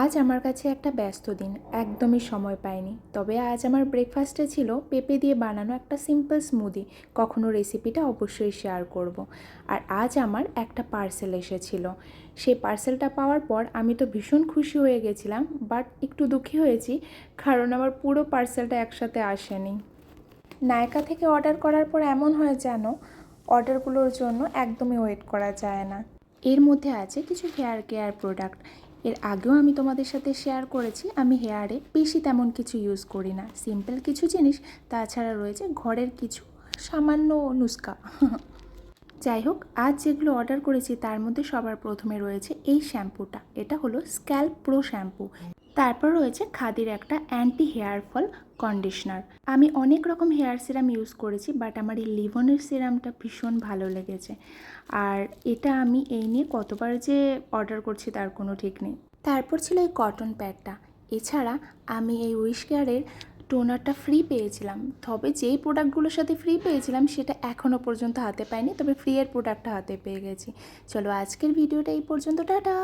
আজ আমার কাছে একটা ব্যস্ত দিন, একদমই সময় পাইনি। তবে আজ আমার ব্রেকফাস্টে ছিল পেঁপে দিয়ে বানানো একটা সিম্পল স্মুদি। কখনো রেসিপিটা অবশ্যই শেয়ার করব। আর আজ আমার একটা পার্সেল এসেছিল। সেই পার্সেলটা পাওয়ার পর আমি তো ভীষণ খুশি হয়ে গেছিলাম, বাট একটু দুঃখী হয়েছি কারণ আমার পুরো পার্সেলটা একসাথে আসেনি। নায়কা থেকে অর্ডার করার পর এমন হয় যেন অর্ডারগুলোর জন্য একদমই ওয়েট করা যায় না। এর মধ্যে আছে কিছু হেয়ার কেয়ার প্রোডাক্ট। এর আগেও আমি তোমাদের সাথে শেয়ার করেছি আমি হেয়ারে বেশি তেমন কিছু ইউজ করি না, সিম্পল কিছু জিনিস। তাছাড়া রয়েছে ঘরের কিছু সামান্য নুস্কা। যাই হোক, আজ যেগুলো অর্ডার করেছি তার মধ্যে সবার প্রথমে রয়েছে এই শ্যাম্পুটা। এটা হলো স্ক্যাল্প প্রো শ্যাম্পু। তারপর রয়েছে খাদির একটা অ্যান্টি হেয়ার ফল কন্ডিশনার। আমি অনেক রকম হেয়ার সিরাম ইউজ করেছি, বাট আমার এই লিভনের সিরামটা ভীষণ ভালো লেগেছে। আর এটা আমি এই নিয়ে কতবার যে অর্ডার করছি তার কোনো ঠিক নেই। তারপর ছিল এই কটন প্যাডটা। এছাড়া আমি এই উইশ কেয়ারের টোনারটা ফ্রি পেয়েছিলাম। তবে যেই প্রোডাক্টগুলোর সাথে ফ্রি পেয়েছিলাম সেটা এখনও পর্যন্ত হাতে পাইনি, তবে ফ্রি এর প্রোডাক্টটা হাতে পেয়ে গেছি। চলো আজকের ভিডিওটা এই পর্যন্ত, টাটা।